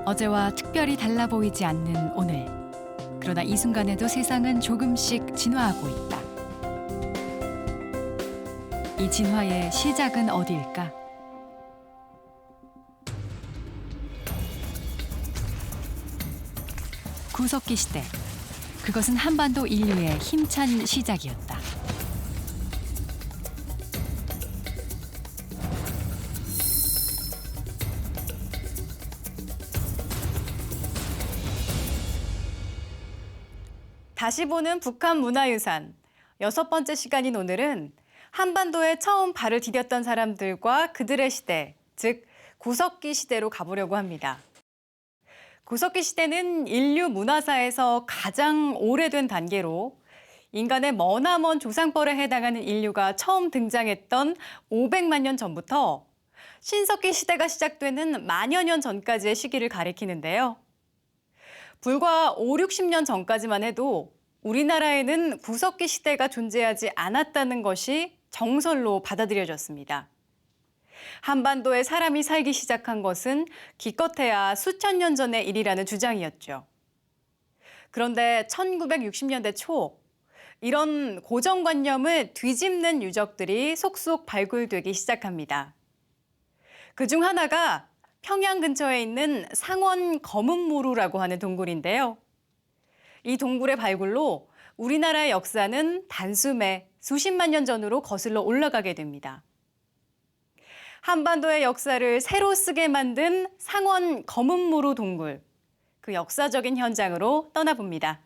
어제와 특별히 달라 보이지 않는 오늘. 그러나 이 순간에도 세상은 조금씩 진화하고 있다. 이 진화의 시작은 어디일까? 구석기 시대. 그것은 한반도 인류의 힘찬 시작이었다. 다시 보는 북한 문화유산. 6번째 시간인 오늘은 한반도에 처음 발을 디뎠던 사람들과 그들의 시대, 즉 구석기 시대로 가보려고 합니다. 구석기 시대는 인류 문화사에서 가장 오래된 단계로 인간의 머나먼 조상벌에 해당하는 인류가 처음 등장했던 500만 년 전부터 신석기 시대가 시작되는 만여 년 전까지의 시기를 가리키는데요. 불과 5, 60년 전까지만 해도 우리나라에는 구석기 시대가 존재하지 않았다는 것이 정설로 받아들여졌습니다. 한반도에 사람이 살기 시작한 것은 기껏해야 수천 년 전의 일이라는 주장이었죠. 그런데 1960년대 초 이런 고정관념을 뒤집는 유적들이 속속 발굴되기 시작합니다. 그중 하나가 평양 근처에 있는 상원 검은모루라고 하는 동굴인데요. 이 동굴의 발굴로 우리나라의 역사는 단숨에 수십만 년 전으로 거슬러 올라가게 됩니다. 한반도의 역사를 새로 쓰게 만든 상원 검은모루 동굴. 그 역사적인 현장으로 떠나봅니다.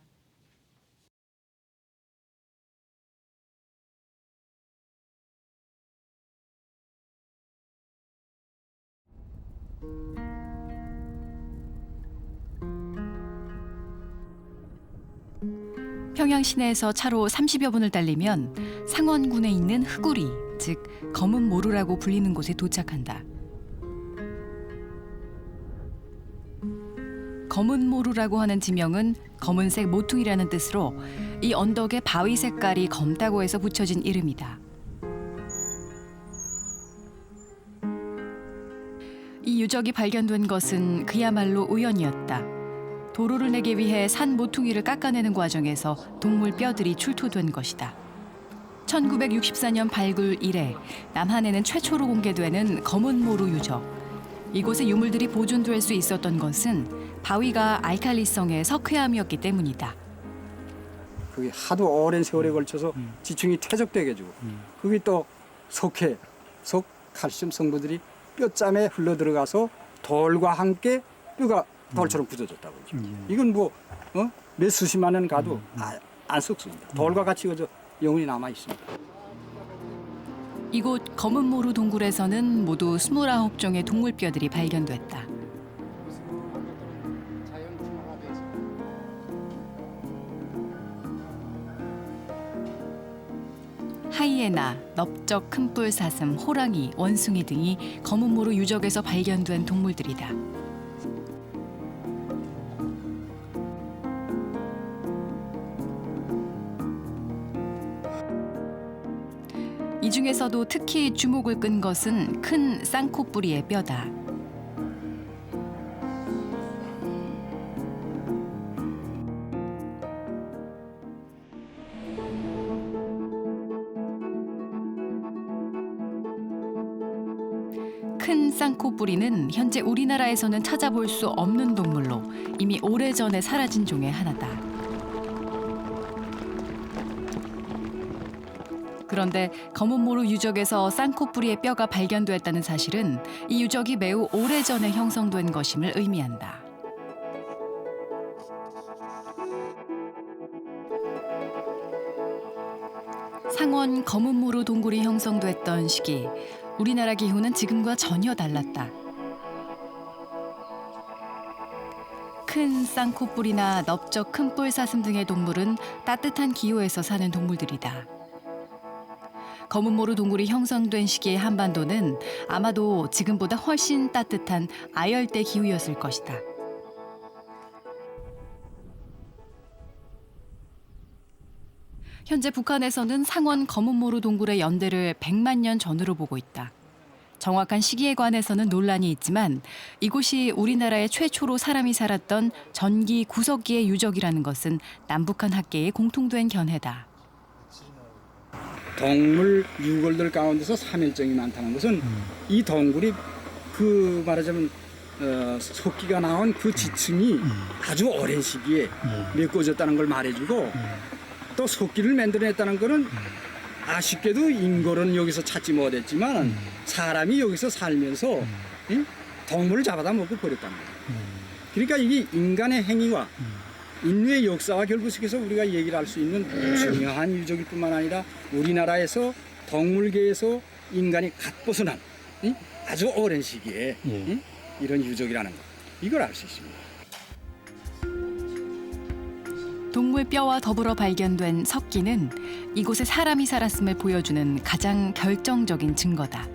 평양 시내에서 차로 30여 분을 달리면 상원군에 있는 흑우리, 즉 검은 모루라고 불리는 곳에 도착한다. 검은 모루라고 하는 지명은 검은색 모퉁이라는 뜻으로 이 언덕에 바위 색깔이 검다고 해서 붙여진 이름이다. 이 유적이 발견된 것은 그야말로 우연이었다. 도로를 내기 위해 산 모퉁이를 깎아내는 과정에서 동물 뼈들이 출토된 것이다. 1964년 발굴 이래 남한에는 최초로 공개되는 검은 모루 유적. 이곳에 유물들이 보존될 수 있었던 것은 바위가 알칼리성의 석회암이었기 때문이다. 그게 하도 오랜 세월에 걸쳐서 지층이 퇴적돼가지고 그게 또 석회, 칼슘 성분들이 뼈짬에 흘러들어가서 돌과 함께 뼈가 돌처럼 굳어졌다고 그러죠. 이건 몇 수십만 년 가도 안 썩습니다. 돌과 같이 그저 영원히 남아 있습니다. 이곳 검은 모루 동굴에서는 모두 29종의 동물 뼈들이 발견됐다. 하이에나, 넓적 큰뿔 사슴, 호랑이, 원숭이 등이 검은 모루 유적에서 발견된 동물들이다. 이 중에서도 특히 주목을 끈 것은 큰 쌍코뿌리의 뼈다. 큰 쌍코뿌리는 현재 우리나라에서는 찾아볼 수 없는 동물로 이미 오래전에 사라진 종의 하나다. 그런데 검은 모루 유적에서 쌍코뿌리의 뼈가 발견되었다는 사실은 이 유적이 매우 오래전에 형성된 것임을 의미한다. 상원 검은 모루 동굴이 형성됐던 시기, 우리나라 기후는 지금과 전혀 달랐다. 큰 쌍코뿌리나 넓적 큰뿔 사슴 등의 동물은 따뜻한 기후에서 사는 동물들이다. 검은 모루 동굴이 형성된 시기의 한반도는 아마도 지금보다 훨씬 따뜻한 아열대 기후였을 것이다. 현재 북한에서는 상원 검은 모루 동굴의 연대를 100만 년 전으로 보고 있다. 정확한 시기에 관해서는 논란이 있지만 이곳이 우리나라의 최초로 사람이 살았던 전기 구석기의 유적이라는 것은 남북한 학계의 공통된 견해다. 동물 유골들 가운데서 사멸종이 많다는 것은 이 동굴이 그 말하자면 석기가 나온 그 지층이 아주 오랜 시기에 메꿔졌다는 걸 말해주고 또 석기를 만들어냈다는 거는 아쉽게도 인골은 여기서 찾지 못했지만 사람이 여기서 살면서 동물을 잡아다 먹고 버렸다는 거예요. 그러니까 이게 인간의 행위와 인류의 역사와 결부시켜서 우리가 얘기를 할 수 있는 중요한 유적일 뿐만 아니라 우리나라에서 동물계에서 인간이 갓 벗어난 아주 오랜 시기에 이런 유적이라는 것, 이걸 알 수 있습니다. 동물 뼈와 더불어 발견된 석기는 이곳에 사람이 살았음을 보여주는 가장 결정적인 증거다.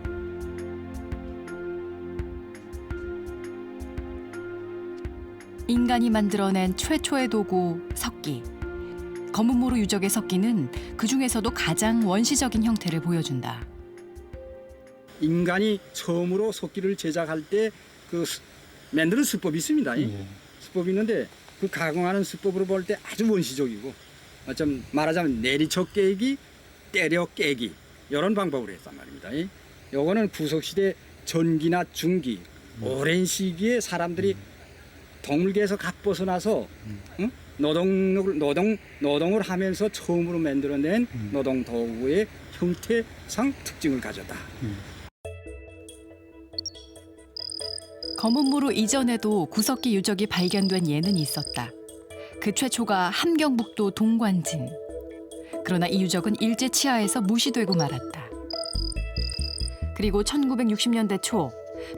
인간이 만들어낸 최초의 도구 석기. 검은모루 유적의 석기는 그 중에서도 가장 원시적인 형태를 보여준다. 인간이 처음으로 석기를 제작할 때 그 만드는 수법이 있습니다. 수법이 있는데 그 가공하는 수법으로 볼 때 아주 원시적이고 좀 말하자면 내리쳐 깨기, 때려 깨기 이런 방법으로 했단 말입니다. 요거는 구석시대 전기나 중기 오랜 시기에 사람들이 동물계에서 갓 벗어나서 노동을 하면서 처음으로 만들어낸 노동 도구의 형태상 특징을 가졌다. 검은모루 이전에도 구석기 유적이 발견된 예는 있었다. 그 최초가 함경북도 동관진. 그러나 이 유적은 일제 치하에서 무시되고 말았다. 그리고 1960년대 초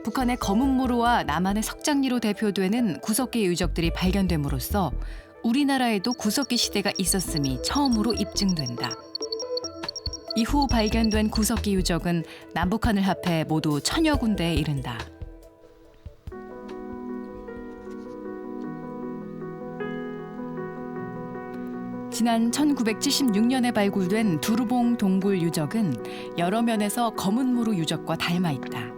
북한의 검은모루와 남한의 석장리로 대표되는 구석기 유적들이 발견됨으로써 우리나라에도 구석기 시대가 있었음이 처음으로 입증된다. 이후 발견된 구석기 유적은 남북한을 합해 모두 1000여 군데에 이른다. 지난 1976년에 발굴된 두루봉 동굴 유적은 여러 면에서 검은모루 유적과 닮아 있다.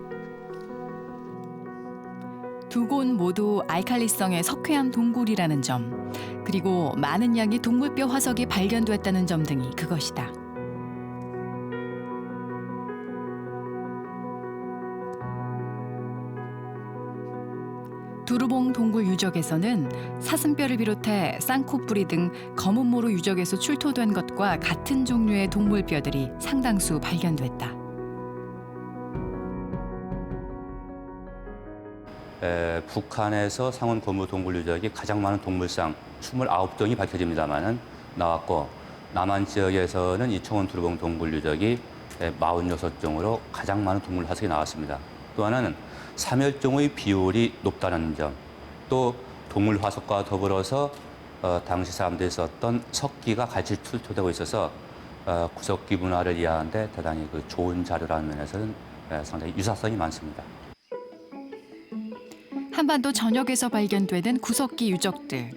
두 곳 모두 알칼리성의 석회암 동굴이라는 점, 그리고 많은 양의 동물뼈 화석이 발견됐다는 점 등이 그것이다. 두루봉 동굴 유적에서는 사슴뼈를 비롯해 쌍코뿌리 등 검은모루 유적에서 출토된 것과 같은 종류의 동물뼈들이 상당수 발견됐다. 북한에서 상온 검은 동굴 유적이 가장 많은 동물상 29종이 밝혀집니다만 나왔고 남한 지역에서는 이청원 두루봉 동굴 유적이 46종으로 가장 많은 동물 화석이 나왔습니다. 또 하나는 사멸종의 비율이 높다는 점, 또 동물 화석과 더불어서 당시 사람들이 썼던 석기가 같이 출토되고 있어서 구석기 문화를 이해하는데 대단히 좋은 자료라는 면에서는 상당히 유사성이 많습니다. 한반도 전역에서 발견되는 구석기 유적들.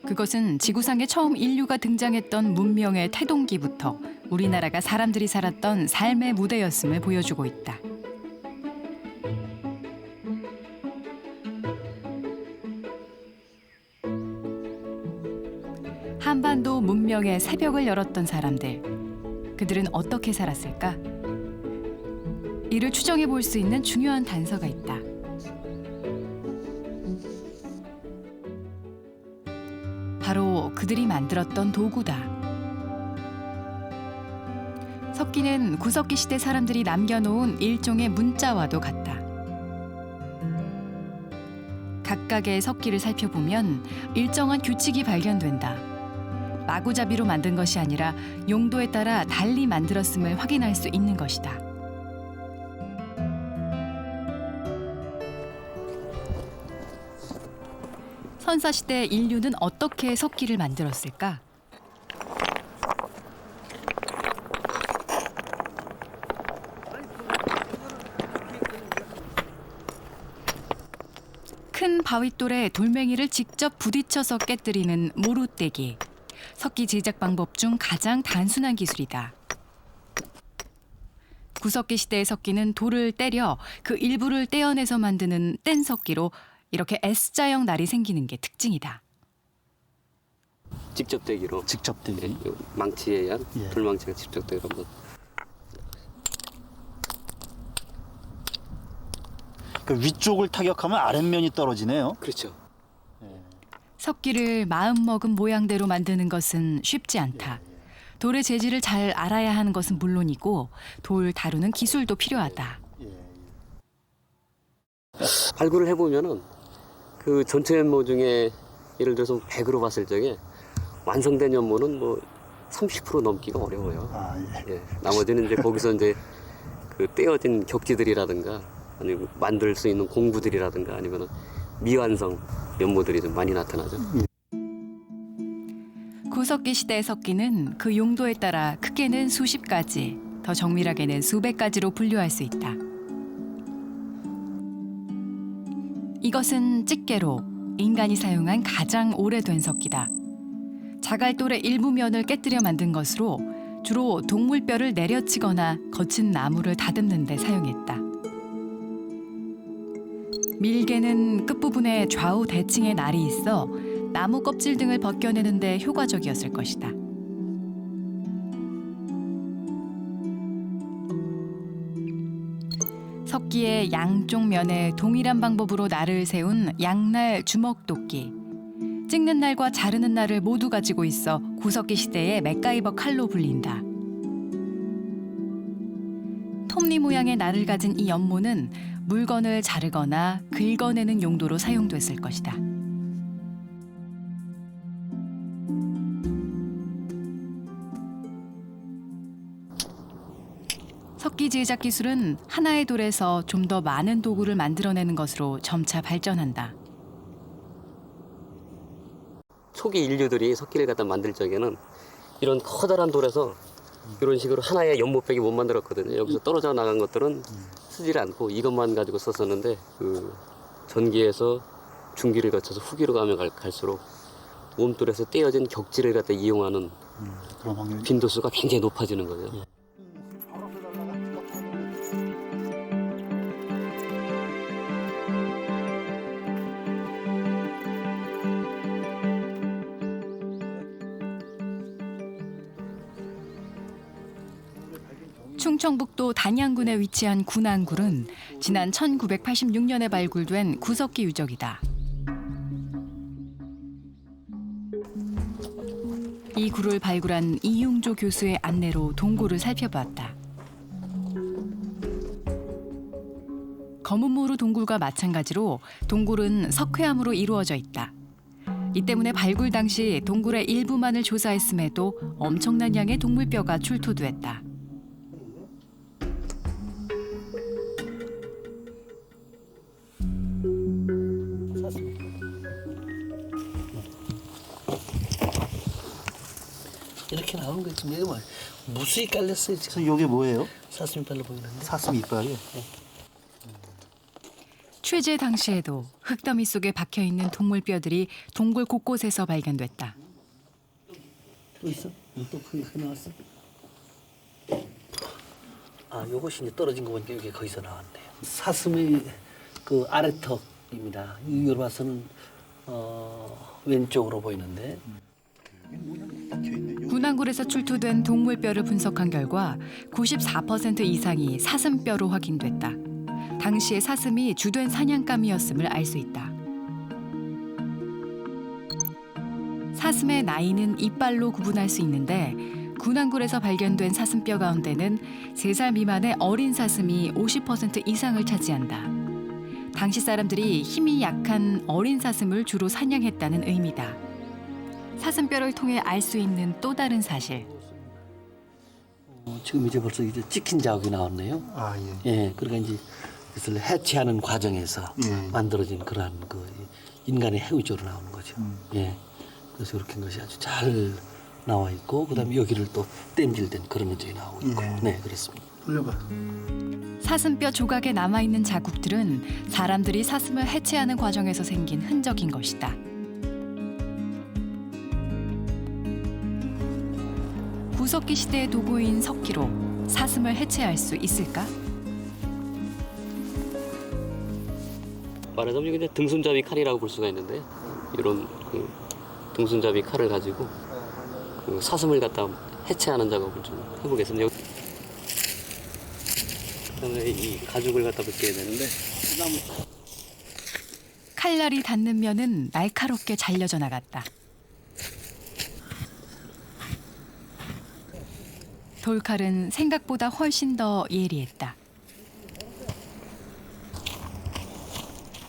그것은 지구상에 처음 인류가 등장했던 문명의 태동기부터 우리나라가 사람들이 살았던 삶의 무대였음을 보여주고 있다. 한반도 문명의 새벽을 열었던 사람들. 그들은 어떻게 살았을까? 이를 추정해 볼 수 있는 중요한 단서가 있다. 바로 그들이 만들었던 도구다. 석기는 구석기 시대 사람들이 남겨놓은 일종의 문자와도 같다. 각각의 석기를 살펴보면 일정한 규칙이 발견된다. 마구잡이로 만든 것이 아니라 용도에 따라 달리 만들었음을 확인할 수 있는 것이다. 선사시대 인류는 어떻게 석기를 만들었을까? 큰 바윗돌에 돌멩이를 직접 부딪혀서 깨뜨리는 모루떼기. 석기 제작 방법 중 가장 단순한 기술이다. 구석기 시대의 석기는 돌을 때려 그 일부를 떼어내서 만드는 뗀석기로 이렇게 S자형 날이 생기는 게 특징이다. 직접 대기로 직접 되기. 예, 요 망치에 의한 예. 돌망치가 직접 대기로 한번. 그 위쪽을 타격하면 아랫면이 떨어지네요. 그렇죠. 석기를 마음먹은 모양대로 만드는 것은 쉽지 않다. 돌의 재질을 잘 알아야 하는 것은 물론이고 돌 다루는 기술도 필요하다. 발굴을 해보면은 그 전체 연모 중에 예를 들어서 100으로 봤을 적에 완성된 연모는 뭐 30% 넘기가 어려워요. 아, 예. 예, 나머지는 이제 거기서 이제 그 떼어진 격지들이라든가 아니면 만들 수 있는 공구들이라든가 아니면 미완성 연모들이 좀 많이 나타나죠. 구석기 시대의 석기는 그 용도에 따라 크게는 수십 가지, 더 정밀하게는 수백 가지로 분류할 수 있다. 이것은 집게로 인간이 사용한 가장 오래된 석기다. 자갈돌의 일부 면을 깨뜨려 만든 것으로 주로 동물뼈를 내려치거나 거친 나무를 다듬는 데 사용했다. 밀개는 끝부분에 좌우 대칭의 날이 있어 나무 껍질 등을 벗겨내는 데 효과적이었을 것이다. 석기의 양쪽 면에 동일한 방법으로 날을 세운 양날 주먹도끼. 찍는 날과 자르는 날을 모두 가지고 있어 구석기 시대의 맥가이버 칼로 불린다. 톱니 모양의 날을 가진 이 연모는 물건을 자르거나 긁어내는 용도로 사용됐을 것이다. 석기 제작 기술은 하나의 돌에서 좀 더 많은 도구를 만들어내는 것으로 점차 발전한다. 초기 인류들이 석기를 갖다 만들 적에는 이런 커다란 돌에서 이런 식으로 하나의 연못밖에 못 만들었거든요. 여기서 떨어져 나간 것들은 쓰질 않고 이것만 가지고 썼었는데 그 전기에서 중기를 거쳐서 후기로 가면 갈수록 몸돌에서 떼어진 격지를 갖다 이용하는 그런 확률이. 빈도수가 굉장히 높아지는 거죠. 충청북도 단양군에 위치한 군안굴은 지난 1986년에 발굴된 구석기 유적이다. 이 굴을 발굴한 이용조 교수의 안내로 동굴을 살펴봤다. 검은모루 동굴과 마찬가지로 동굴은 석회암으로 이루어져 있다. 이 때문에 발굴 당시 동굴의 일부만을 조사했음에도 엄청난 양의 동물뼈가 출토됐다. 이렇게 나오는 거지. 이게 뭐 무수히 깔렸어요 지금. 그래서 이게 뭐예요? 사슴이 빨라 보이는데. 사슴 이빨이요? 취재 당시에도 흙더미 속에 박혀있는 동물뼈들이 동굴 곳곳에서 발견됐다. 또 있어? 또 크게 나왔어? 아, 요것이 이제 떨어진 거 보니까 이게 거기서 나왔네요. 사슴의 그 아래턱입니다. 이걸 봐서는 왼쪽으로 보이는데. 군안굴에서 출토된 동물뼈를 분석한 결과 94% 이상이 사슴뼈로 확인됐다. 당시의 사슴이 주된 사냥감이었음을 알 수 있다. 사슴의 나이는 이빨로 구분할 수 있는데 군안굴에서 발견된 사슴뼈 가운데는 3살 미만의 어린 사슴이 50% 이상을 차지한다. 당시 사람들이 힘이 약한 어린 사슴을 주로 사냥했다는 의미다. 사슴뼈를 통해 알 수 있는 또 다른 사실. 지금 이제 벌써 이제 찍힌 자국이 나왔네요. 아, 예. 예, 그러니까 이제 그것을 해체하는 과정에서 예. 만들어진 그러한 그 인간의 해우조로 나오는 거죠. 예, 그래서 이렇게 한 것이 아주 잘 나와 있고, 그다음에 여기를 또 땜질된 그런 흔적이 나오고 있고, 예. 네, 그렇습니다. 돌려봐. 사슴뼈 조각에 남아있는 자국들은 사람들이 사슴을 해체하는 과정에서 생긴 흔적인 것이다. 구석기 시대의 도구인 석기로 사슴을 해체할 수 있을까? 말하자면 그냥 등손잡이 칼이라고 볼 수가 있는데 이런 그 등손잡이 칼을 가지고 그 사슴을 갖다 해체하는 작업을 좀 해보겠습니다. 그다음에 이 가죽을 갖다 벗겨야 되는데 칼날이 닿는 면은 날카롭게 잘려져 나갔다. 돌칼은 생각보다 훨씬 더 예리했다.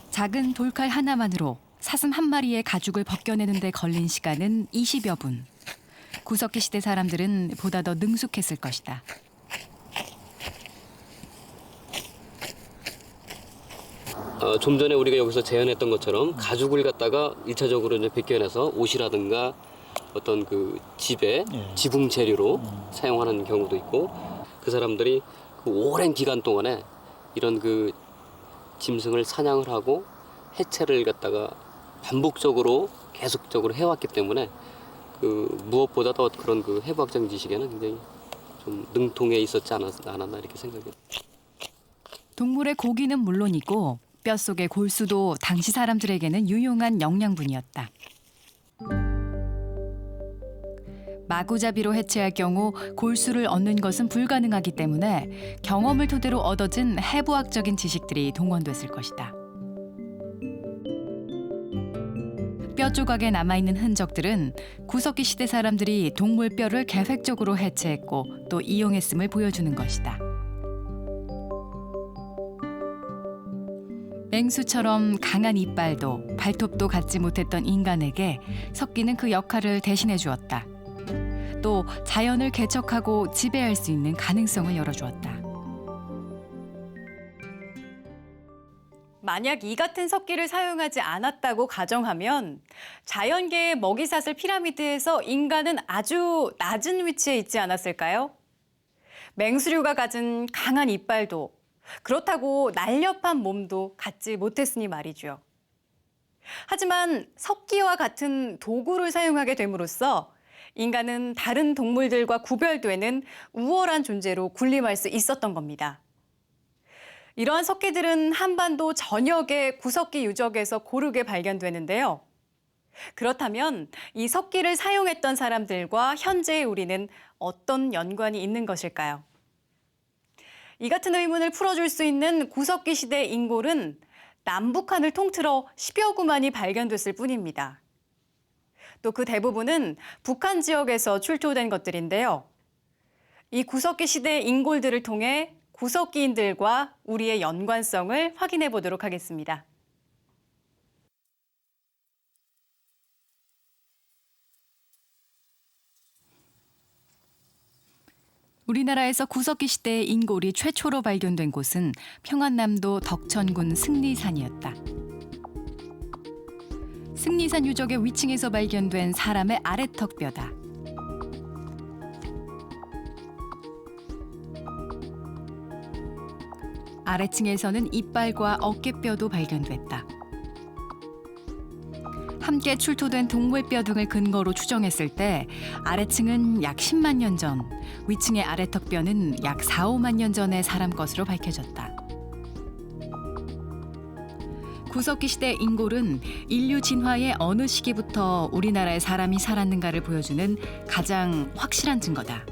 작은 돌칼 하나만으로 사슴 한 마리의 가죽을 벗겨내는 데 걸린 시간은 20여 분. 구석기 시대 사람들은 보다 더 능숙했을 것이다. 좀 전에 우리가 여기서 재현했던 것처럼 가죽을 갖다가 1차적으로 이제 벗겨내서 옷이라든가 어떤 그 집에 지붕 재료로 사용하는 경우도 있고 그 사람들이 그 오랜 기간 동안에 이런 그 짐승을 사냥을 하고 해체를 갖다가 반복적으로 계속적으로 해왔기 때문에 그 무엇보다도 그런 그 해부학적 지식에는 굉장히 좀 능통해 있었지 않았나 이렇게 생각해요. 동물의 고기는 물론이고 뼛속의 골수도 당시 사람들에게는 유용한 영양분이었다. 마구잡이로 해체할 경우 골수를 얻는 것은 불가능하기 때문에 경험을 토대로 얻어진 해부학적인 지식들이 동원됐을 것이다. 뼈 조각에 남아있는 흔적들은 구석기 시대 사람들이 동물 뼈를 계획적으로 해체했고 또 이용했음을 보여주는 것이다. 맹수처럼 강한 이빨도 발톱도 갖지 못했던 인간에게 석기는 그 역할을 대신해 주었다. 또 자연을 개척하고 지배할 수 있는 가능성을 열어주었다. 만약 이 같은 석기를 사용하지 않았다고 가정하면 자연계의 먹이사슬 피라미드에서 인간은 아주 낮은 위치에 있지 않았을까요? 맹수류가 가진 강한 이빨도 그렇다고 날렵한 몸도 갖지 못했으니 말이죠. 하지만 석기와 같은 도구를 사용하게 됨으로써 인간은 다른 동물들과 구별되는 우월한 존재로 군림할 수 있었던 겁니다. 이러한 석기들은 한반도 전역의 구석기 유적에서 고르게 발견되는데요. 그렇다면 이 석기를 사용했던 사람들과 현재의 우리는 어떤 연관이 있는 것일까요? 이 같은 의문을 풀어줄 수 있는 구석기 시대 인골은 남북한을 통틀어 10여 구만이 발견됐을 뿐입니다. 또 그 대부분은 북한 지역에서 출토된 것들인데요. 이 구석기 시대의 인골들을 통해 구석기인들과 우리의 연관성을 확인해 보도록 하겠습니다. 우리나라에서 구석기 시대의 인골이 최초로 발견된 곳은 평안남도 덕천군 승리산이었다. 승리산 유적의 위층에서 발견된 사람의 아래턱뼈다. 아래층에서는 이빨과 어깨뼈도 발견됐다. 함께 출토된 동물뼈 등을 근거로 추정했을 때 아래층은 약 10만 년 전, 위층의 아래턱뼈는 약 4, 5만 년 전의 사람 것으로 밝혀졌다. 구석기 시대 인골은 인류 진화의 어느 시기부터 우리나라에 사람이 살았는가를 보여주는 가장 확실한 증거다.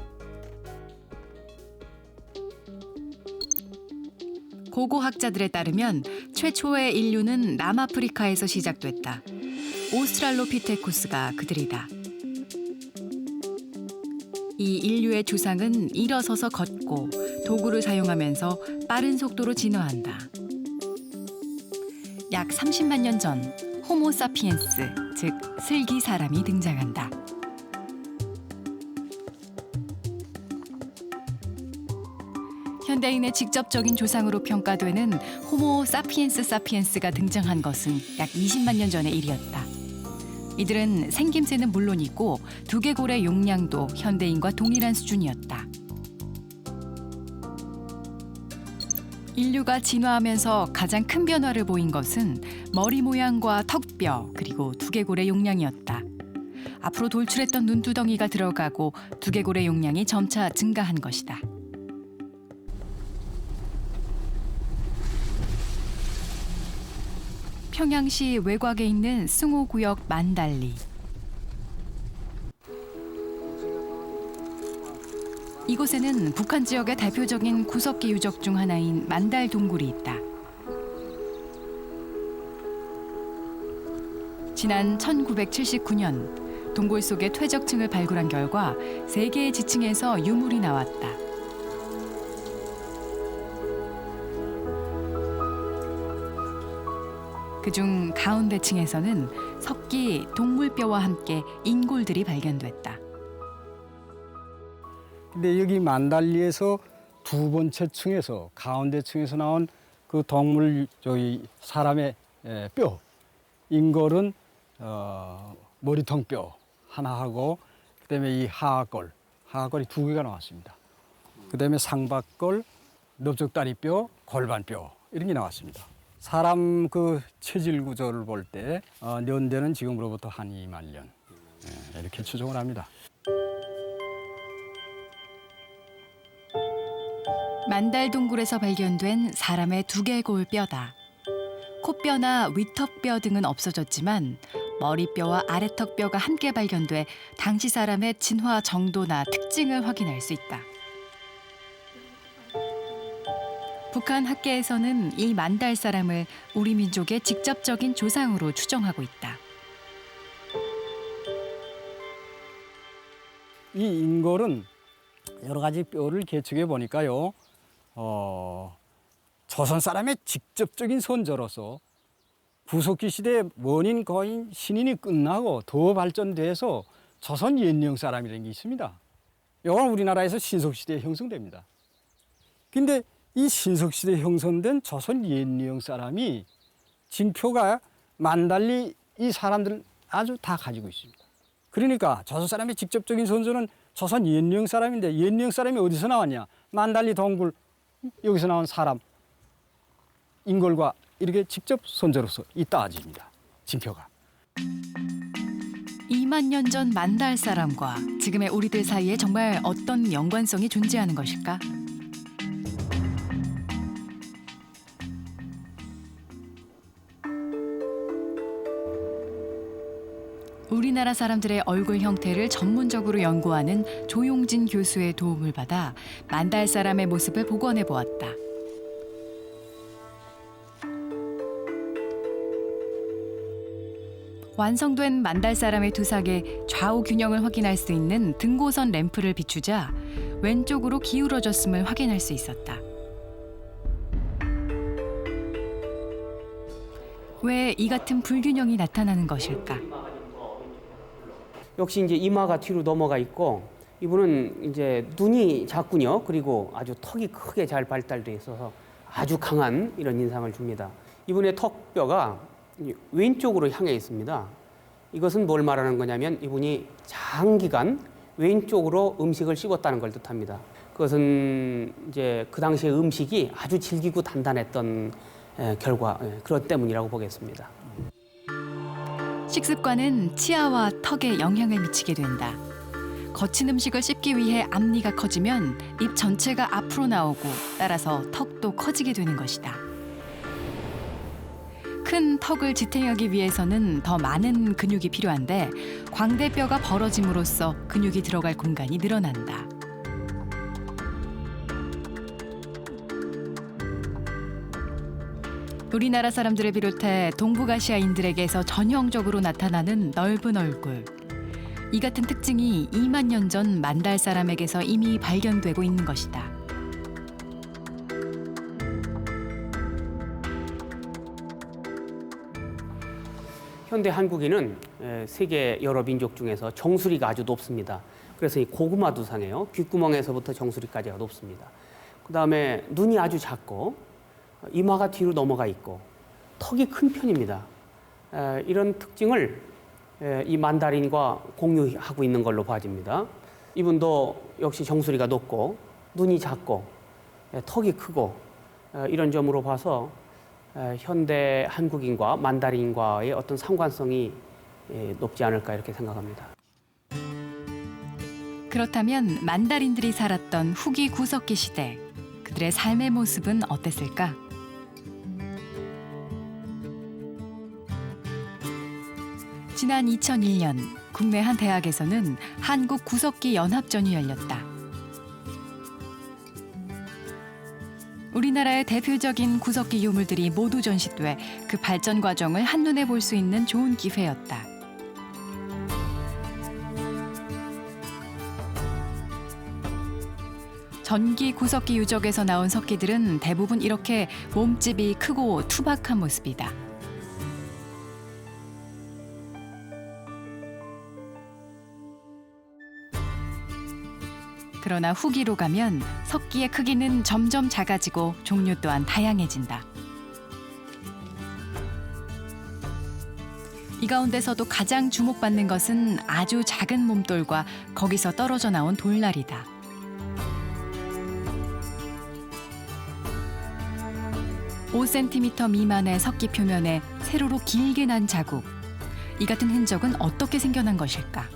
고고학자들에 따르면 최초의 인류는 남아프리카에서 시작됐다. 오스트랄로피테쿠스가 그들이다. 이 인류의 조상은 일어서서 걷고 도구를 사용하면서 빠른 속도로 진화한다. 약 30만 년 전 호모사피엔스, 즉 슬기 사람이 등장한다. 현대인의 직접적인 조상으로 평가되는 호모 사피엔스가 등장한 것은 약 20만 년 전의 일이었다. 이들은 생김새는 물론이고 두개골의 용량도 현대인과 동일한 수준이었다. 인류가 진화하면서 가장 큰 변화를 보인 것은 머리 모양과 턱뼈 그리고 두개골의 용량이었다. 앞으로 돌출했던 눈두덩이가 들어가고 두개골의 용량이 점차 증가한 것이다. 평양시 외곽에 있는 승호구역 만달리. 이곳에는 북한 지역의 대표적인 구석기 유적 중 하나인 만달 동굴이 있다. 지난 1979년 동굴 속의 퇴적층을 발굴한 결과 3개의 지층에서 유물이 나왔다. 그중 가운데 층에서는 석기, 동물뼈와 함께 인골들이 발견됐다. 근데 여기 만달리에서 두 번째 층에서 가운데 층에서 나온 그 동물 저기 사람의 뼈 인골은 머리통 뼈 하나 하고 그다음에 이 하악골이 2개가 나왔습니다. 그다음에 상박골, 넓적다리뼈, 골반뼈 이런 게 나왔습니다. 사람 그 체질 구조를 볼 때 연대는 지금으로부터 한 2만 년 이렇게 추정을 합니다. 만달 동굴에서 발견된 사람의 두개골 뼈다. 코뼈나 위턱뼈 등은 없어졌지만 머리뼈와 아래턱뼈가 함께 발견돼 당시 사람의 진화 정도나 특징을 확인할 수 있다. 북한 학계에서는 이 만달 사람을 우리 민족의 직접적인 조상으로 추정하고 있다. 이 인골은 여러 가지 뼈를 개척해 보니까요. 조선 사람의 직접적인 선조로서 구석기 시대 원인 거인 신인이 끝나고 더 발전돼서 조선 옛령 사람이라는 게 있습니다. 이건 우리나라에서 신석시대에 형성됩니다. 근데 이 신석시대에 형성된 조선 옛령 사람이 징표가 만달리 이 사람들 아주 다 가지고 있습니다. 그러니까 조선 사람의 직접적인 선조는 조선 옛령 사람인데 옛령 사람이 어디서 나왔냐? 만달리 동굴 여기서 나온 사람 인골과 이렇게 직접 선조로서 있다집니다. 징표가. 2만 년 전 만달 사람과 지금의 우리들 사이에 정말 어떤 연관성이 존재하는 것일까? 우리나라 사람들의 얼굴 형태를 전문적으로 연구하는 조용진 교수의 도움을 받아 만달 사람의 모습을 복원해 보았다. 완성된 만달 사람의 두삭의 좌우 균형을 확인할 수 있는 등고선 램프를 비추자 왼쪽으로 기울어졌음을 확인할 수 있었다. 왜 이 같은 불균형이 나타나는 것일까? 역시 이제 이마가 뒤로 넘어가 있고 이분은 이제 눈이 작군요. 그리고 아주 턱이 크게 잘 발달돼 있어서 아주 강한 이런 인상을 줍니다. 이분의 턱뼈가 왼쪽으로 향해 있습니다. 이것은 뭘 말하는 거냐면 이분이 장기간 왼쪽으로 음식을 씹었다는 걸 뜻합니다. 그것은 이제 그 당시에 음식이 아주 질기고 단단했던 결과 그것 때문이라고 보겠습니다. 식습관은 치아와 턱에 영향을 미치게 된다. 거친 음식을 씹기 위해 앞니가 커지면 입 전체가 앞으로 나오고 따라서 턱도 커지게 되는 것이다. 큰 턱을 지탱하기 위해서는 더 많은 근육이 필요한데 광대뼈가 벌어짐으로써 근육이 들어갈 공간이 늘어난다. 우리나라 사람들을 비롯해 동북아시아인들에게서 전형적으로 나타나는 넓은 얼굴. 이 같은 특징이 2만 년 전 만달 사람에게서 이미 발견되고 있는 것이다. 현대 한국인은 세계 여러 민족 중에서 정수리가 아주 높습니다. 그래서 이 고구마 두상이에요. 귓구멍에서부터 정수리까지가 높습니다. 그다음에 눈이 아주 작고 이마가 뒤로 넘어가 있고 턱이 큰 편입니다. 이런 특징을 이 만달인과 공유하고 있는 걸로 봐집니다. 이분도 역시 정수리가 높고 눈이 작고 턱이 크고 이런 점으로 봐서 현대 한국인과 만달인과의 어떤 상관성이 높지 않을까 이렇게 생각합니다. 그렇다면 만달인들이 살았던 후기 구석기 시대, 그들의 삶의 모습은 어땠을까? 지난 2001년 국내 한 대학에서는 한국 구석기 연합전이 열렸다. 우리나라의 대표적인 구석기 유물들이 모두 전시돼 그 발전 과정을 한눈에 볼 수 있는 좋은 기회였다. 전기 구석기 유적에서 나온 석기들은 대부분 이렇게 몸집이 크고 투박한 모습이다. 그러나 후기로 가면 석기의 크기는 점점 작아지고 종류 또한 다양해진다. 이 가운데서도 가장 주목받는 것은 아주 작은 몸돌과 거기서 떨어져 나온 돌날이다. (5cm) 미만의 석기 표면에 세로로 길게 난 자국. 이 같은 흔적은 어떻게 생겨난 것일까?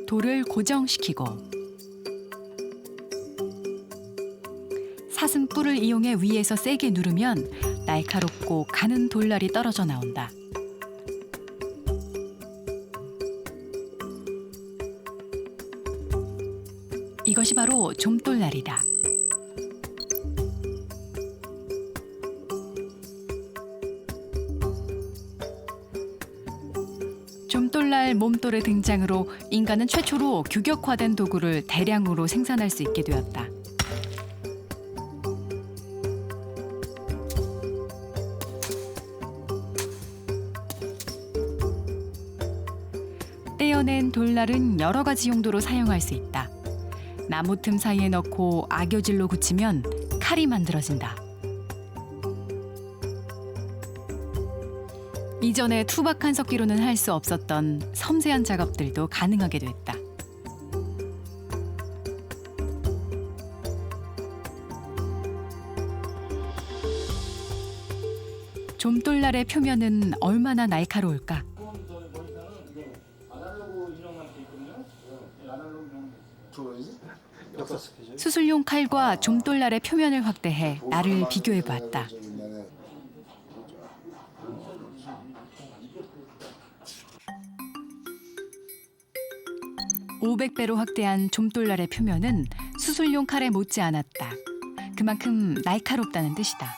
돌을 고정시키고 사슴뿔을 이용해 위에서 세게 누르면 날카롭고 가는 돌날이 떨어져 나온다. 이것이 바로 좀돌날이다. 좀돌날 몸돌의 등장으로 인간은 최초로 규격화된 도구를 대량으로 생산할 수 있게 되었다. 떼어낸 돌날은 여러 가지 용도로 사용할 수 있다. 나무 틈 사이에 넣고 악교질로 굳히면 칼이 만들어진다. 이전에 투박한 석기로는 할 수 없었던 섬세한 작업들도 가능하게 됐다. 좀돌날의 표면은 얼마나 날카로울까? 수술용 칼과 좀돌날의 표면을 확대해 날을 비교해 보았다. 500배로 확대한 좀돌날의 표면은 수술용 칼에 못지 않았다. 그만큼 날카롭다는 뜻이다.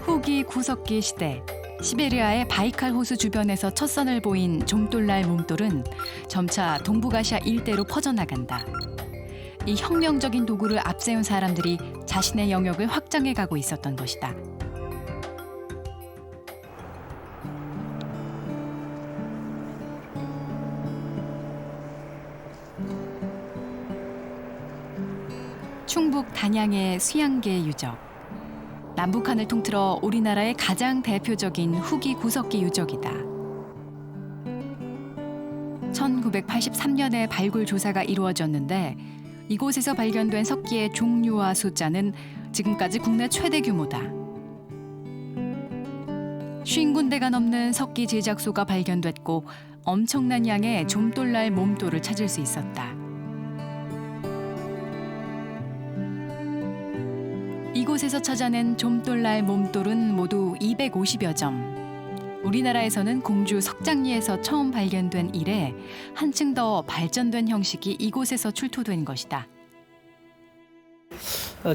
후기 구석기 시대, 시베리아의 바이칼 호수 주변에서 첫 선을 보인 좀돌날 몸돌은 점차 동북아시아 일대로 퍼져나간다. 이 혁명적인 도구를 앞세운 사람들이 자신의 영역을 확장해 가고 있었던 것이다. 충북 단양의 수양계 유적. 남북한을 통틀어 우리나라의 가장 대표적인 후기 구석기 유적이다. 1983년에 발굴 조사가 이루어졌는데 이곳에서 발견된 석기의 종류와 숫자는 지금까지 국내 최대 규모다. 50군데가 넘는 석기 제작소가 발견됐고 엄청난 양의 좀돌날 몸돌을 찾을 수 있었다. 이곳에서 찾아낸 좀돌날 몸돌은 모두 250여 점. 우리나라에서는 공주 석장리에서 처음 발견된 이래 한층 더 발전된 형식이 이곳에서 출토된 것이다.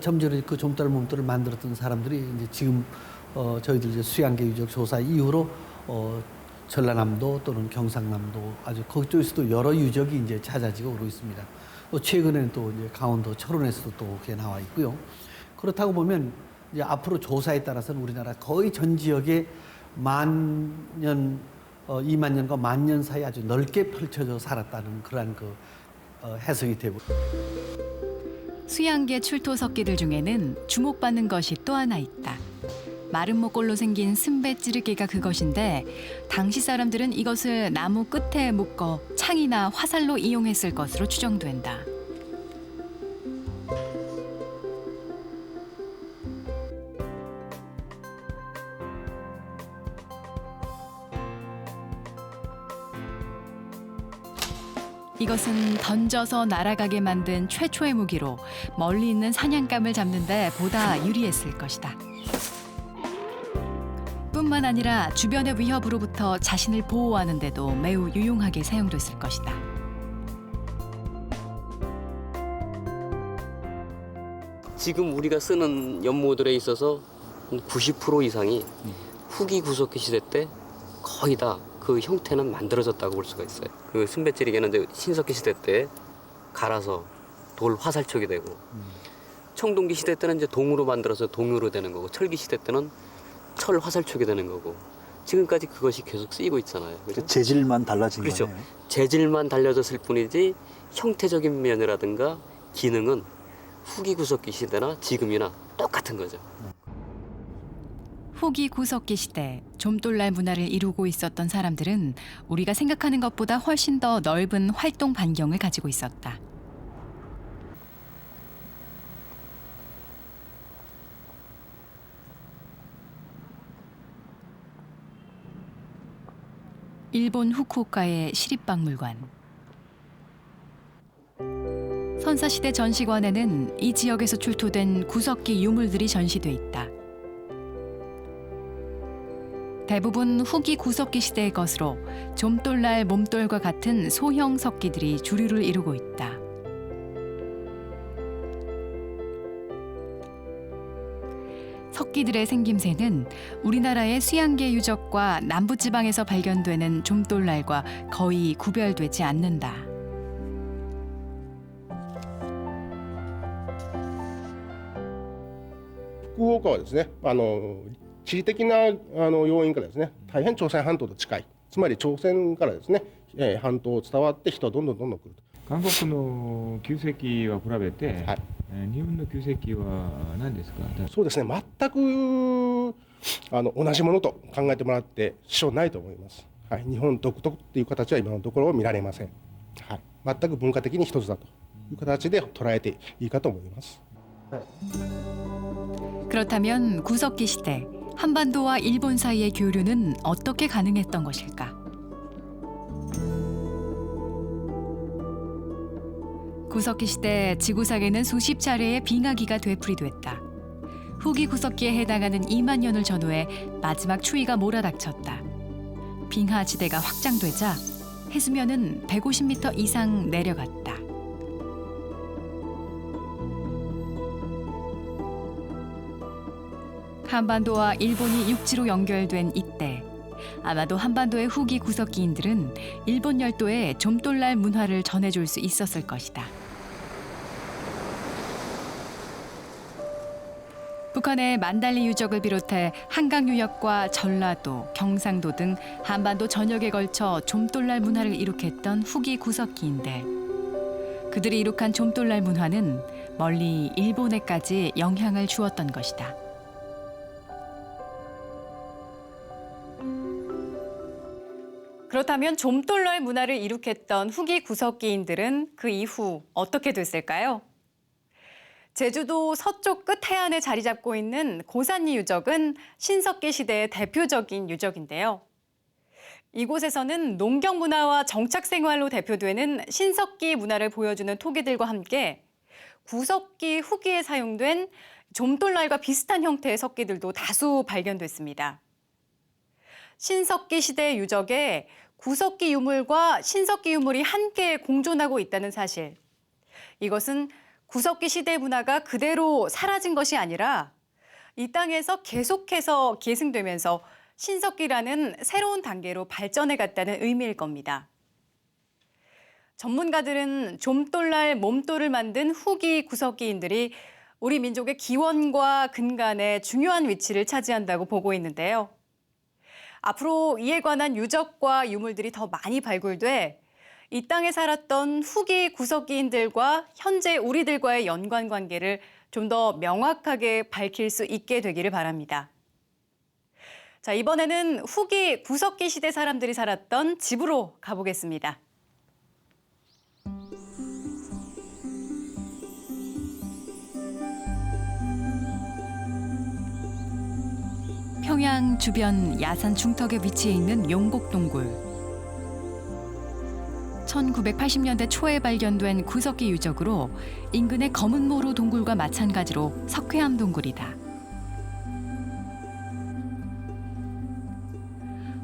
점주로 그 좀돌 몸돌을 만들었던 사람들이 이제 지금 저희들 이제 수양계 유적 조사 이후로 전라남도 또는 경상남도 아주 그쪽에서도 여러 유적이 이제 찾아지고 오고 있습니다. 또 최근에는 또 이제 강원도 철원에서도 또 그게 나와 있고요. 그렇다고 보면 이제 앞으로 조사에 따라서는 우리나라 거의 전 지역에 10,000년, 20,000년과 10,000년 사이 아주 넓게 펼쳐져 살았다는 그러한 해석이 되고. 수양계 출토 석기들 중에는 주목받는 것이 또 하나 있다. 마른 목골로 생긴 승배 찌르기가 그것인데 당시 사람들은 이것을 나무 끝에 묶어 창이나 화살로 이용했을 것으로 추정된다. 이것은 던져서 날아가게 만든 최초의 무기로 멀리 있는 사냥감을 잡는 데 보다 유리했을 것이다. 뿐만 아니라 주변의 위협으로부터 자신을 보호하는 데도 매우 유용하게 사용됐을 것이다. 지금 우리가 쓰는 연모들에 있어서 90% 이상이 후기 구석기 시대 때 거의 다 그 형태는 만들어졌다고 볼 수가 있어요. 그 순배찌리개는 이제 신석기 시대 때 갈아서 돌 화살촉이 되고, 청동기 시대 때는 이제 동으로 만들어서 동으로 되는 거고, 철기 시대 때는 철 화살촉이 되는 거고, 지금까지 그것이 계속 쓰이고 있잖아요. 그죠? 재질만 달라진 그렇죠. 거네요. 재질만 달려졌을 뿐이지 형태적인 면이라든가 기능은 후기 구석기 시대나 지금이나 똑같은 거죠. 후기 구석기 시대 좀돌날 문화를 이루고 있었던 사람들은 우리가 생각하는 것보다 훨씬 더 넓은 활동 반경을 가지고 있었다. 일본 후쿠오카의 시립박물관. 선사시대 전시관에는 이 지역에서 출토된 구석기 유물들이 전시돼 있다. 대부분 후기 구석기 시대의 것으로 좀돌날 몸돌과 같은 소형 석기들이 주류를 이루고 있다. 석기들의 생김새는 우리나라의 수양계 유적과 남부지방에서 발견되는 좀돌날과 거의 구별되지 않는다.福岡はですね、地理的な要因からですね、大変朝鮮半島と近い、つまり朝鮮からですね、半島を伝わって人はどんどん来ると。韓国の旧石器は比べて、はい日本の旧石器は何ですか？そうですね、全く同じものと考えてもらって支障ないと思います。はい、日本独特っていう形は今のところ見られません。はい、全く文化的に一つだという形で捉えていいかと思います。그렇다면 구석기 시대 한반도와 일본 사이의 교류는 어떻게 가능했던 것일까? 구석기 시대 지구상에는 수십 차례의 빙하기가 되풀이됐다. 후기 구석기에 해당하는 2만 년을 전후해 마지막 추위가 몰아닥쳤다. 빙하지대가 확장되자 해수면은 150m 이상 내려갔다. 한반도와 일본이 육지로 연결된 이때 아마도 한반도의 후기 구석기인들은 일본 열도에 좀돌날 문화를 전해줄 수 있었을 것이다. 북한의 만달리 유적을 비롯해 한강 유역과 전라도, 경상도 등 한반도 전역에 걸쳐 좀돌날 문화를 이룩했던 후기 구석기인들. 그들이 이룩한 좀돌날 문화는 멀리 일본에까지 영향을 주었던 것이다. 그렇다면 좀돌날 문화를 이룩했던 후기 구석기인들은 그 이후 어떻게 됐을까요? 제주도 서쪽 끝 해안에 자리 잡고 있는 고산리 유적은 신석기 시대의 대표적인 유적인데요. 이곳에서는 농경 문화와 정착 생활로 대표되는 신석기 문화를 보여주는 토기들과 함께 구석기 후기에 사용된 좀돌날과 비슷한 형태의 석기들도 다수 발견됐습니다. 신석기 시대 유적에 구석기 유물과 신석기 유물이 함께 공존하고 있다는 사실. 이것은 구석기 시대 문화가 그대로 사라진 것이 아니라 이 땅에서 계속해서 계승되면서 신석기라는 새로운 단계로 발전해 갔다는 의미일 겁니다. 전문가들은 좀돌날 몸돌을 만든 후기 구석기인들이 우리 민족의 기원과 근간에 중요한 위치를 차지한다고 보고 있는데요. 앞으로 이에 관한 유적과 유물들이 더 많이 발굴돼 이 땅에 살았던 후기 구석기인들과 현재 우리들과의 연관 관계를 좀 더 명확하게 밝힐 수 있게 되기를 바랍니다. 자, 이번에는 후기 구석기 시대 사람들이 살았던 집으로 가보겠습니다. 평양 주변 야산 중턱에 위치해 있는 용곡동굴. 1980년대 초에 발견된 구석기 유적으로 인근의 검은모루 동굴과 마찬가지로 석회암 동굴이다.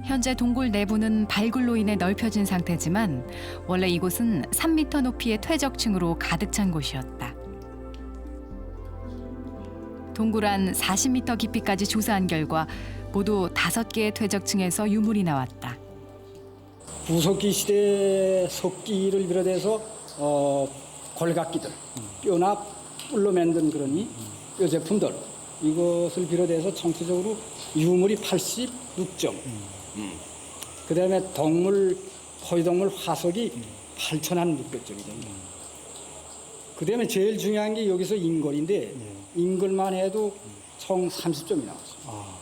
현재 동굴 내부는 발굴로 인해 넓혀진 상태지만 원래 이곳은 3m 높이의 퇴적층으로 가득 찬 곳이었다. 동굴 안 40m 깊이까지 조사한 결과 모두 5개의 퇴적층에서 유물이 나왔다. 구석기 시대 석기를 비롯해서 골각기들, 뼈나 뿔로 만든 그런 뼈 제품들 이것을 비롯해서 전체적으로 유물이 86점. 그다음에 포유동물 화석이 8,600점이죠. 그다음에 제일 중요한 게 여기서 인걸인데 인걸만 해도 총 30점이 나왔어요.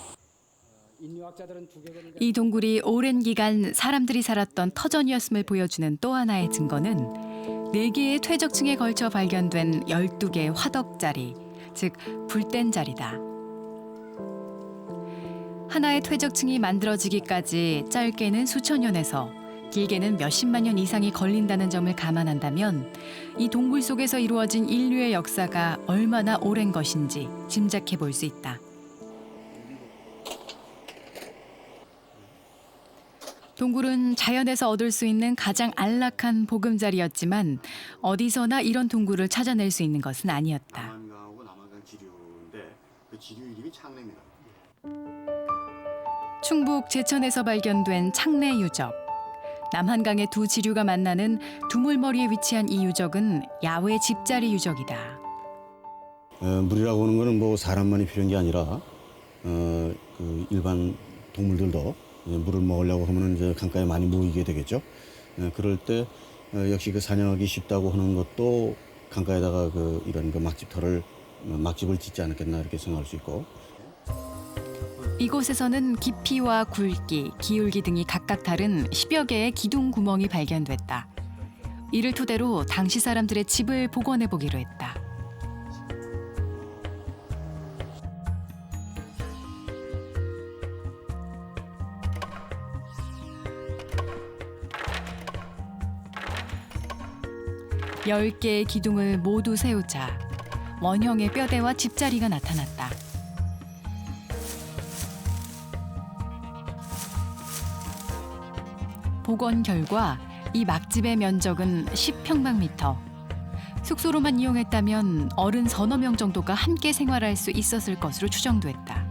이 동굴이 오랜 기간 사람들이 살았던 터전이었음을 보여주는 또 하나의 증거는 4개의 퇴적층에 걸쳐 발견된 12개의 화덕자리, 즉 불된 자리다. 하나의 퇴적층이 만들어지기까지 짧게는 수천 년에서 길게는 몇십만 년 이상이 걸린다는 점을 감안한다면 이 동굴 속에서 이루어진 인류의 역사가 얼마나 오랜 것인지 짐작해 볼 수 있다. 동굴은 자연에서 얻을 수 있는 가장 안락한 보금자리였지만 어디서나 이런 동굴을 찾아낼 수 있는 것은 아니었다. 남한강하고 남한강 지류인데 그 지류 이름이 창내입니다. 충북 제천에서 발견된 창내 유적. 남한강의 두 지류가 만나는 두물머리에 위치한 이 유적은 야외 집자리 유적이다. 물이라고 하는 거는 뭐 사람만이 필요한 게 아니라 그 일반 동물들도 물을 먹으려고 하면 이제 강가에 많이 모이게 되겠죠. 그럴 때 역시 그 사냥하기 쉽다고 하는 것도 강가에다가 이런 막집을 짓지 않았겠나 이렇게 생각할 수 있고. 이곳에서는 깊이와 굵기, 기울기 등이 각각 다른 10여 개의 기둥 구멍이 발견됐다. 이를 토대로 당시 사람들의 집을 복원해 보기로 했다. 열 개의 기둥을 모두 세우자 원형의 뼈대와 집자리가 나타났다. 복원 결과 이 막집의 면적은 10평방미터. 숙소로만 이용했다면 어른 서너 명 정도가 함께 생활할 수 있었을 것으로 추정됐다.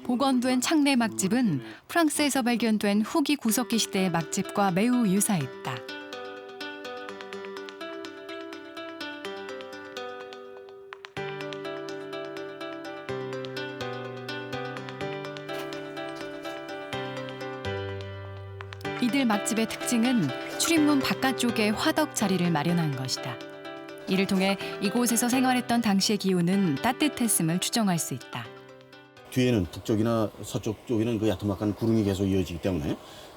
복원된 창내 막집은 프랑스에서 발견된 후기 구석기 시대의 막집과 매우 유사했다. 이들 막집의 특징은 출입문 바깥쪽에 화덕 자리를 마련한 것이다. 이를 통해 이곳에서 생활했던 당시의 기온은 따뜻했음을 추정할 수 있다. 뒤에는 북쪽이나 서쪽 쪽에는 그 야트막한 구릉이 계속 이어지기 때문에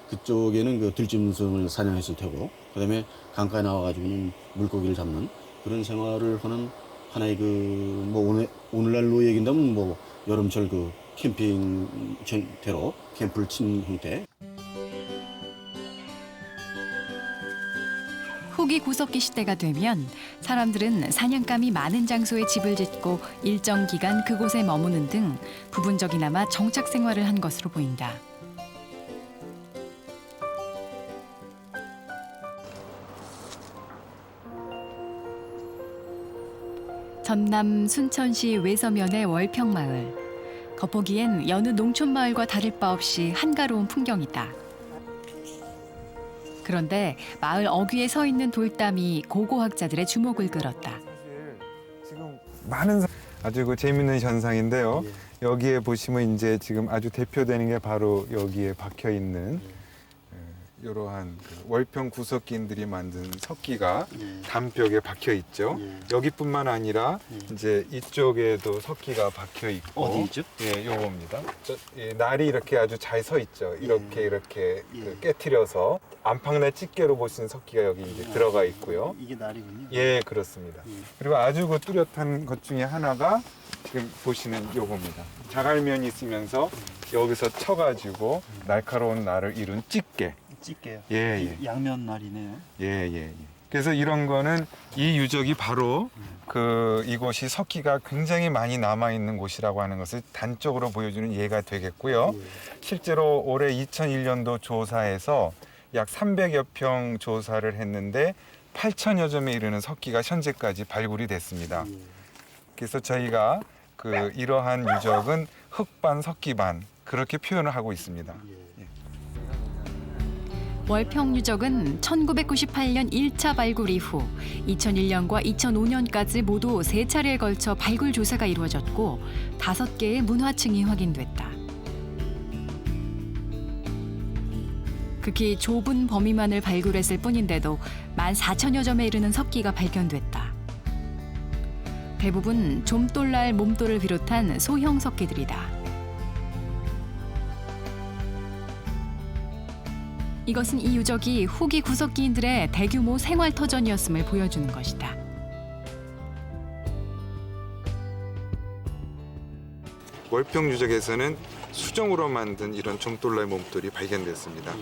그쪽에는 그 들짐승을 사냥했을 테고, 그다음에 강가에 나와가지고는 물고기를 잡는 그런 생활을 하는 하나의 오늘날로 얘긴다면 여름철 캠핑 형태로 캠프를 친 형태. 후기 구석기 시대가 되면 사람들은 사냥감이 많은 장소에 집을 짓고 일정 기간 그곳에 머무는 등 부분적이나마 정착 생활을 한 것으로 보인다. 전남 순천시 외서면의 월평마을. 겉보기엔 여느 농촌마을과 다를 바 없이 한가로운 풍경이다. 그런데 마을 어귀에 서 있는 돌담이 고고학자들의 주목을 끌었다. 사실 지금 많은 아주 재미있는 현상인데요. 여기에 보시면 이제 지금 아주 대표되는 게 바로 여기에 박혀 있는 이러한 월평 구석기인들이 만든 석기가 담벽에 박혀 있죠. 여기뿐만 아니라 이제 이쪽에도 석기가 박혀 있고. 어디 있죠? 예, 요겁니다. 날이 이렇게 아주 잘 서 있죠. 이렇게 깨트려서 안팎내 집게로 보신 석기가 여기 이제 들어가 있고요. 이게 날이군요. 예, 그렇습니다. 그리고 아주 뚜렷한 것 중에 하나가 지금 보시는 요겁니다. 자갈면이 있으면서 여기서 쳐가지고 날카로운 날을 이룬 찌개. 찌개요. 예, 예. 양면 날이네요. 예, 예, 예. 그래서 이런 거는 이 유적이 바로 이곳이 석기가 굉장히 많이 남아 있는 곳이라고 하는 것을 단적으로 보여주는 예가 되겠고요. 실제로 올해 2001년도 조사에서 약 300여 평 조사를 했는데 8천여 점에 이르는 석기가 현재까지 발굴이 됐습니다. 그래서 저희가 이러한 유적은 흙반 석기반 그렇게 표현을 하고 있습니다. 월평 유적은 1998년 1차 발굴 이후 2001년과 2005년까지 모두 3차례에 걸쳐 발굴 조사가 이루어졌고 5개의 문화층이 확인됐다. 극히 좁은 범위만을 발굴했을 뿐인데도 14,000여 점에 이르는 석기가 발견됐다. 대부분 좀돌날 몸돌을 비롯한 소형 석기들이다. 이것은 이 유적이 후기 구석기인들의 대규모 생활터전이었음을 보여주는 것이다. 월평 유적에서는 수정으로 만든 이런 좀돌날 몸돌이 발견됐습니다.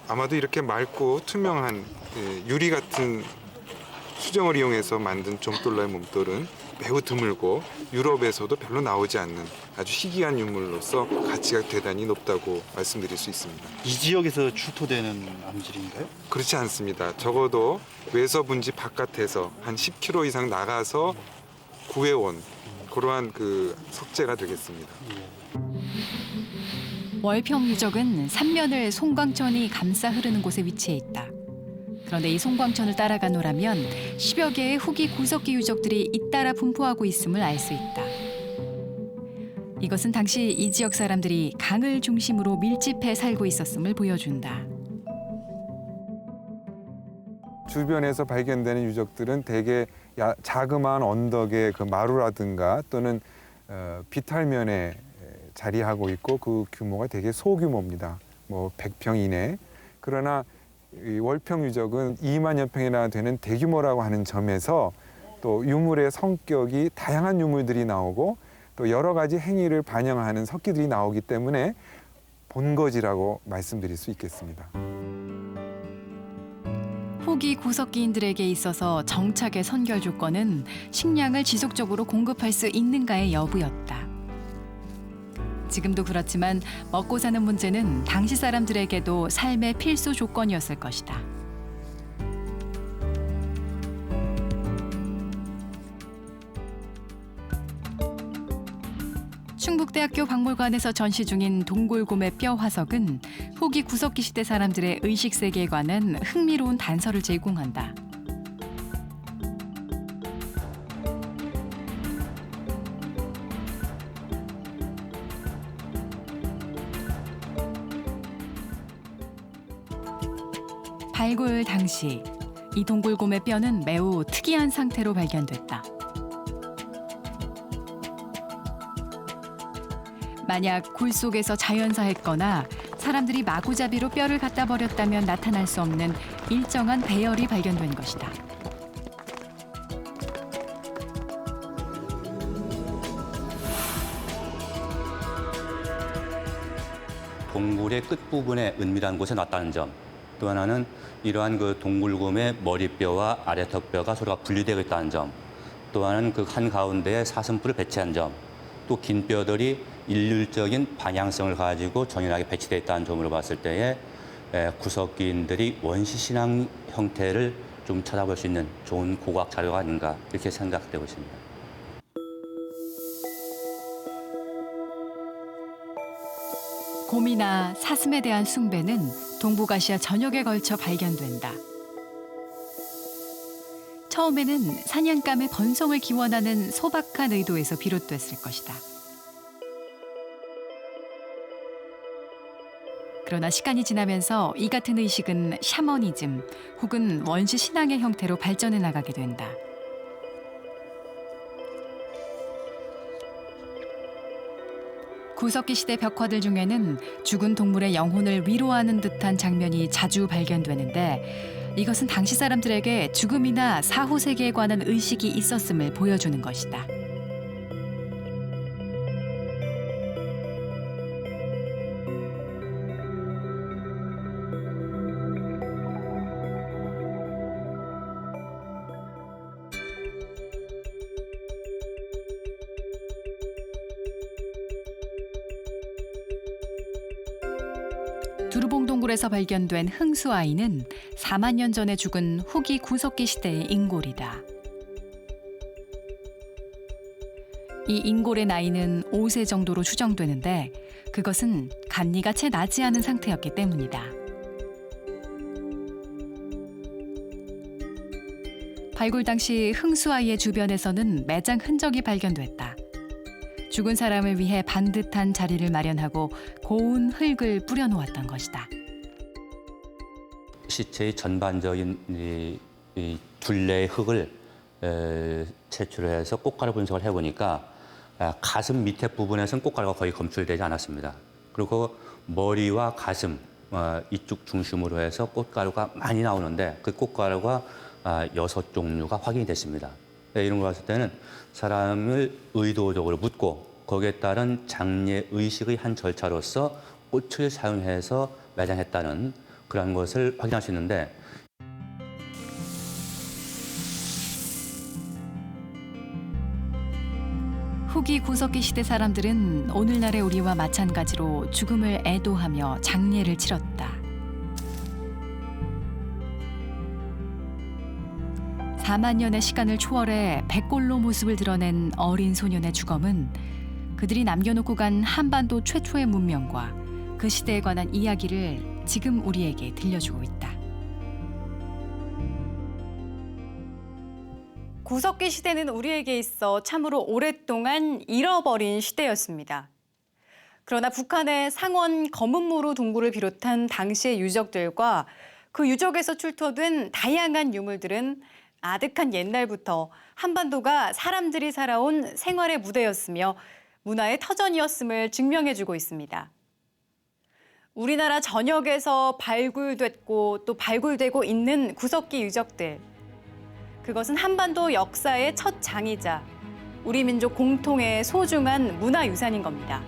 아마도 이렇게 맑고 투명한 유리 같은 수정을 이용해서 만든 좀돌날 몸돌은 매우 드물고 유럽에서도 별로 나오지 않는 아주 희귀한 유물로서 가치가 대단히 높다고 말씀드릴 수 있습니다. 이 지역에서 출토되는 암질인가요? 그렇지 않습니다. 적어도 외서분지 바깥에서 한 10km 이상 나가서 구해온 그러한 석재가 되겠습니다. 월평 유적은 삼면을 송광천이 감싸 흐르는 곳에 위치해 있다. 그런데 이 송광천을 따라가노라면 10여 개의 후기 구석기 유적들이 잇따라 분포하고 있음을 알 수 있다. 이것은 당시 이 지역 사람들이 강을 중심으로 밀집해 살고 있었음을 보여준다. 주변에서 발견되는 유적들은 대개 자그마한 언덕의 마루라든가 또는 비탈면에 자리하고 있고 그 규모가 되게 소규모입니다. 100평 이내. 그러나 이 월평 유적은 2만여 평이나 되는 대규모라고 하는 점에서 또 유물의 성격이 다양한 유물들이 나오고 또 여러 가지 행위를 반영하는 석기들이 나오기 때문에 본거지라고 말씀드릴 수 있겠습니다. 후기 구석기인들에게 있어서 정착의 선결 조건은 식량을 지속적으로 공급할 수 있는가의 여부였다. 지금도 그렇지만 먹고 사는 문제는 당시 사람들에게도 삶의 필수 조건이었을 것이다. 충북대학교 박물관에서 전시 중인 동굴곰의 뼈 화석은 후기 구석기 시대 사람들의 의식 세계에 관한 흥미로운 단서를 제공한다. 발굴 당시 이 동굴곰의 뼈는 매우 특이한 상태로 발견됐다. 만약 굴 속에서 자연사했거나 사람들이 마구잡이로 뼈를 갖다 버렸다면 나타날 수 없는 일정한 배열이 발견된 것이다. 동굴의 끝부분에 은밀한 곳에 놨다는 점, 또 하나는 이러한 동굴곰의 머리뼈와 아래턱뼈가 서로가 분리되어 있다는 점, 또 하나는 한가운데에 사슴뿔을 배치한 점, 또 긴 뼈들이 일률적인 방향성을 가지고 정연하게 배치되어 있다는 점으로 봤을 때에 구석기인들이 원시신앙 형태를 좀 찾아볼 수 있는 좋은 고고학 자료가 아닌가 이렇게 생각되고 있습니다. 곰이나 사슴에 대한 숭배는 동북아시아 전역에 걸쳐 발견된다. 처음에는 사냥감의 번성을 기원하는 소박한 의도에서 비롯됐을 것이다. 그러나 시간이 지나면서 이 같은 의식은 샤머니즘 혹은 원시 신앙의 형태로 발전해 나가게 된다. 구석기 시대 벽화들 중에는 죽은 동물의 영혼을 위로하는 듯한 장면이 자주 발견되는데 이것은 당시 사람들에게 죽음이나 사후 세계에 관한 의식이 있었음을 보여주는 것이다. 두루봉 동굴에서 발견된 흥수아이는 4만 년 전에 죽은 후기 구석기 시대의 인골이다. 이 인골의 나이는 5세 정도로 추정되는데 그것은 간니가 채 나지 않은 상태였기 때문이다. 발굴 당시 흥수아이의 주변에서는 매장 흔적이 발견됐다. 죽은 사람을 위해 반듯한 자리를 마련하고 고운 흙을 뿌려놓았던 것이다. 시체의 전반적인 이 둘레의 흙을 채취를 해서 꽃가루 분석을 해보니까 가슴 밑에 부분에서는 꽃가루가 거의 검출되지 않았습니다. 그리고 머리와 가슴 이쪽 중심으로 해서 꽃가루가 많이 나오는데 그 꽃가루가 6종류가 확인이 됐습니다. 이런 거 봤을 때는 사람을 의도적으로 묻고 거기에 따른 장례 의식의 한 절차로서 꽃을 사용해서 매장했다는 그런 것을 확인할 수 있는데 후기 구석기 시대 사람들은 오늘날의 우리와 마찬가지로 죽음을 애도하며 장례를 치렀다. 4만 년의 시간을 초월해 백골로 모습을 드러낸 어린 소년의 주검은 그들이 남겨놓고 간 한반도 최초의 문명과 그 시대에 관한 이야기를 지금 우리에게 들려주고 있다. 구석기 시대는 우리에게 있어 참으로 오랫동안 잃어버린 시대였습니다. 그러나 북한의 상원 검은무루 동굴을 비롯한 당시의 유적들과 그 유적에서 출토된 다양한 유물들은 아득한 옛날부터 한반도가 사람들이 살아온 생활의 무대였으며 문화의 터전이었음을 증명해주고 있습니다. 우리나라 전역에서 발굴됐고 또 발굴되고 있는 구석기 유적들. 그것은 한반도 역사의 첫 장이자 우리 민족 공통의 소중한 문화유산인 겁니다.